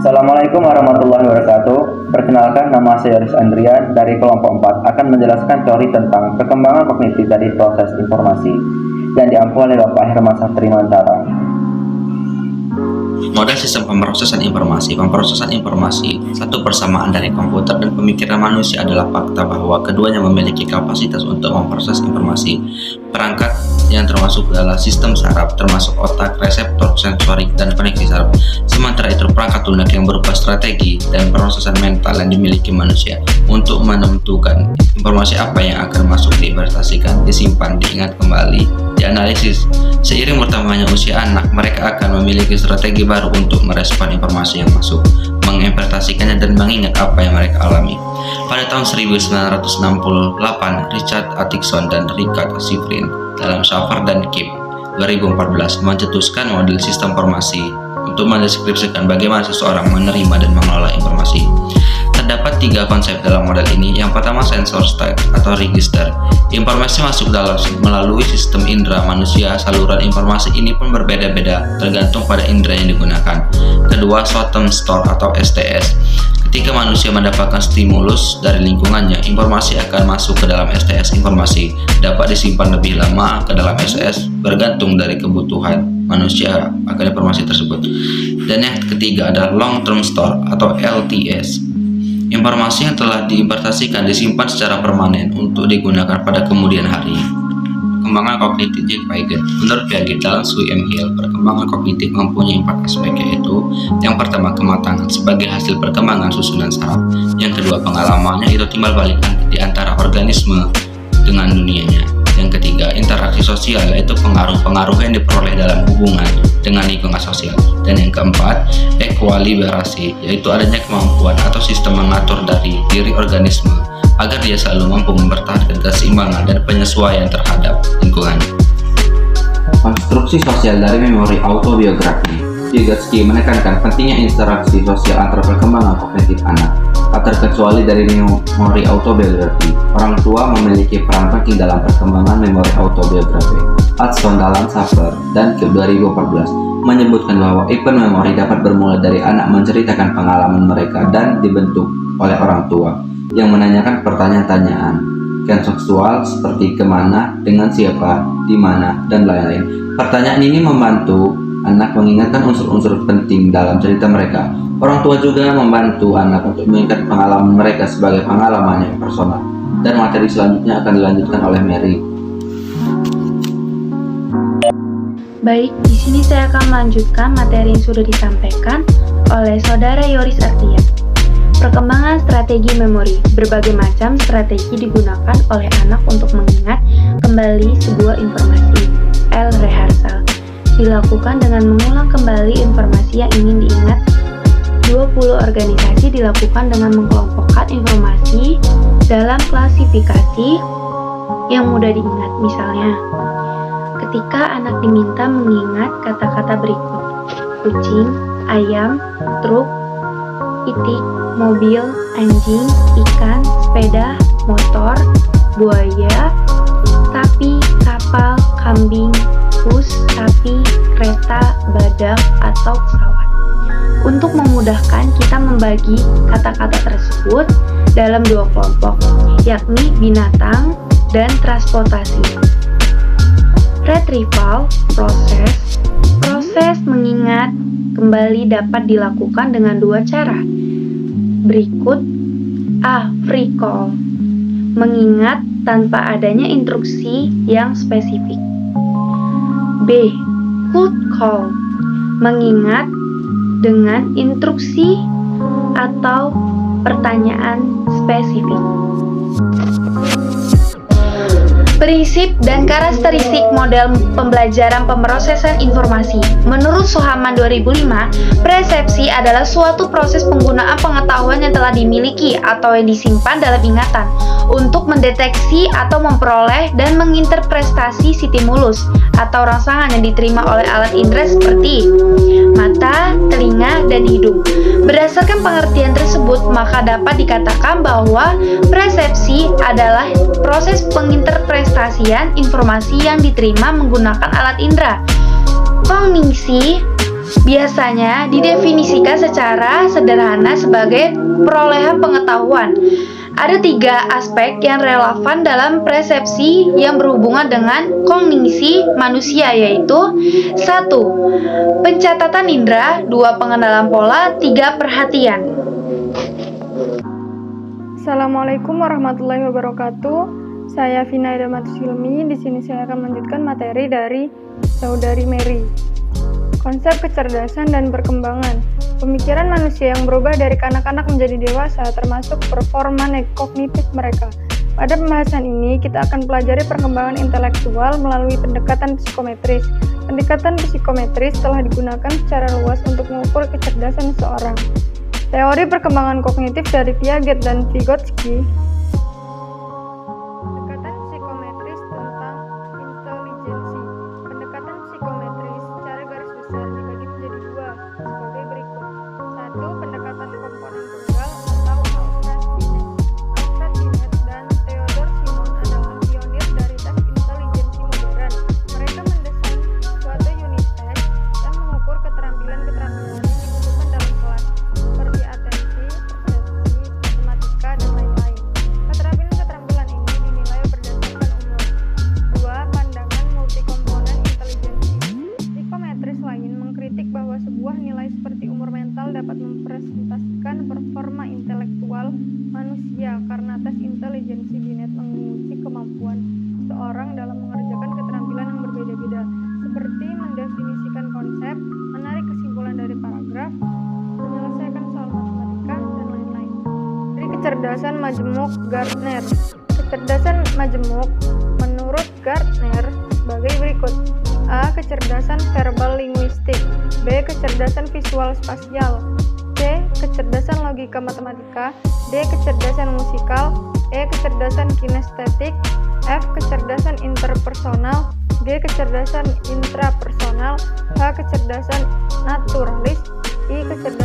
Assalamualaikum warahmatullahi wabarakatuh. Perkenalkan, nama saya Yoris Andrian dari kelompok 4 akan menjelaskan teori tentang perkembangan kognitif dari proses informasi yang diampu oleh Bapak Herman Satrimantara. Model sistem pemrosesan informasi. Pemrosesan informasi, satu persamaan dari komputer dan pemikiran manusia, adalah fakta bahwa keduanya memiliki kapasitas untuk memproses informasi. Perangkat yang termasuk adalah sistem saraf, termasuk otak, reseptor, sensorik, dan koneksi saraf. Sementara itu, perangkat lunak yang berupa strategi dan prosesan mental yang dimiliki manusia untuk menentukan informasi apa yang akan masuk diinvestasikan, disimpan, diingat kembali, dianalisis. Seiring bertambahnya usia anak, mereka akan memiliki strategi baru untuk merespon informasi yang masuk, menginvestasikannya, dan mengingat apa yang mereka alami. Pada tahun 1968, Richard Atkinson dan Richard Shifrin dalam Shafer dan Kip 2014 mencetuskan model sistem informasi untuk mendeskripsikan bagaimana seseorang menerima dan mengelola informasi. Terdapat 3 konsep dalam model ini. Yang pertama, sensor state atau register. Informasi masuk melalui sistem indera manusia. Saluran informasi ini pun berbeda-beda tergantung pada indera yang digunakan. Kedua, short-term store atau STS. Ketika manusia mendapatkan stimulus dari lingkungannya, informasi akan masuk ke dalam STS. Informasi dapat disimpan lebih lama ke dalam STS bergantung dari kebutuhan manusia akan informasi tersebut. Dan yang ketiga adalah long term store atau LTS. Informasi yang telah diinvestasikan disimpan secara permanen untuk digunakan pada kemudian hari. Perkembangan kognitif Piaget. Menurut Piaget, dalam Sui M. Hill, perkembangan kognitif mempunyai 4 aspek, yaitu yang pertama, kematangan sebagai hasil perkembangan susunan saraf. Yang kedua, pengalamannya, itu timbal balikan di antara organisme dengan dunianya. Yang ketiga, interaksi sosial, yaitu pengaruh-pengaruh yang diperoleh dalam hubungan dengan lingkungan sosial. Dan yang keempat, ekuilibrasi, yaitu adanya kemampuan atau sistem mengatur dari diri organisme agar dia selalu mampu mempertahankan keseimbangan dan penyesuaian terhadap lingkungan. Konstruksi sosial dari memori autobiografi. Vygotsky menekankan pentingnya interaksi sosial antara perkembangan kognitif anak. Tak terkecuali dari memori autobiografi, orang tua memiliki peran penting dalam perkembangan memori autobiografi. Hudson dalam Shafer dan Kip 2014 menyebutkan bahwa event memori dapat bermula dari anak menceritakan pengalaman mereka dan dibentuk oleh orang tua yang menanyakan pertanyaan-tanyaan kontekstual seperti kemana, dengan siapa, di mana, dan lain-lain. Pertanyaan ini membantu anak mengingatkan unsur-unsur penting dalam cerita mereka. Orang tua juga membantu anak untuk mengingat pengalaman mereka sebagai pengalaman yang personal. Dan materi selanjutnya akan dilanjutkan oleh Mary. Baik, di sini saya akan melanjutkan materi yang sudah disampaikan oleh Saudara Yoris Artian. Perkembangan strategi memori. Berbagai macam strategi digunakan oleh anak untuk mengingat kembali sebuah informasi. L. Rehearsal dilakukan dengan mengulang kembali informasi yang ingin diingat. 20 organisasi dilakukan dengan mengelompokkan informasi dalam klasifikasi yang mudah diingat. Misalnya, ketika anak diminta mengingat kata-kata berikut: kucing, ayam, truk, itik, mobil, anjing, ikan, sepeda, motor, buaya, sapi, kapal, kambing, bus, sapi, kereta, badak, atau pesawat. Untuk memudahkan, kita membagi kata-kata tersebut dalam 2 kelompok, yakni binatang dan transportasi. Retrieval proses mengingat kembali dapat dilakukan dengan 2 cara. Berikut: A. Free call, mengingat tanpa adanya instruksi yang spesifik. B. Cold call, mengingat dengan instruksi atau pertanyaan spesifik. Prinsip dan karakteristik model pembelajaran pemrosesan informasi. Menurut Sohaman 2005, persepsi adalah suatu proses penggunaan pengetahuan yang telah dimiliki atau yang disimpan dalam ingatan untuk mendeteksi atau memperoleh dan menginterpretasi stimulus atau rangsangan yang diterima oleh alat indera seperti mata, telinga, dan hidung. Berdasarkan pengertian tersebut, maka dapat dikatakan bahwa persepsi adalah proses penginterpretasian informasi yang diterima menggunakan alat indera. Kognisi biasanya didefinisikan secara sederhana sebagai perolehan pengetahuan. Ada 3 aspek yang relevan dalam persepsi yang berhubungan dengan kognisi manusia, yaitu 1. Pencatatan indera, 2. Pengenalan pola, 3. Perhatian. Assalamualaikum warahmatullahi wabarakatuh. Saya Vina Idamatus Hilmi. Di sini saya akan melanjutkan materi dari Saudari Mary. Konsep kecerdasan dan perkembangan. Pemikiran manusia yang berubah dari kanak-kanak menjadi dewasa, termasuk performa kognitif mereka. Pada pembahasan ini, kita akan pelajari perkembangan intelektual melalui pendekatan psikometris. Pendekatan psikometris telah digunakan secara luas untuk mengukur kecerdasan seseorang. Teori perkembangan kognitif dari Piaget dan Vygotsky. Pendekatan psikometris tentang intelijensi. Pendekatan psikometris secara garis besar dibagi menjadi 2 sebagai berikut. 1. Pendekatan komponen tunggal atau Alfred Binet. Alfred Binet dan Theodor Simon adalah pionir dari tes intelijensi modern. Mereka mendesain suatu unit tes yang mengukur keterampilan-keterampilan yang dibutuhkan dalam kelas, seperti atensi, persepsi, matematika, dan lain-lain. Keterampilan-keterampilan ini dinilai berdasarkan umur. 2. Pandangan multikomponen intelijensi. Psikometris lain mengkritik bahwa sebuah nilai seperti umur mental dapat mempresentasikan performa intelektual manusia karena tes intelijensi Binet menguji kemampuan seorang dalam mengerjakan keterampilan yang berbeda-beda, seperti mendefinisikan konsep, menarik kesimpulan dari paragraf, menyelesaikan soal matematika, dan lain-lain. Dari kecerdasan majemuk Gartner. Kecerdasan majemuk menurut Gartner sebagai berikut. A. Kecerdasan verbal linguistik. B. Kecerdasan visual spasial. C. Kecerdasan logika matematika. D. Kecerdasan musikal. E. Kecerdasan kinestetik. F. Kecerdasan interpersonal. G. Kecerdasan intrapersonal. H. Kecerdasan naturalis. I. Kecerdasan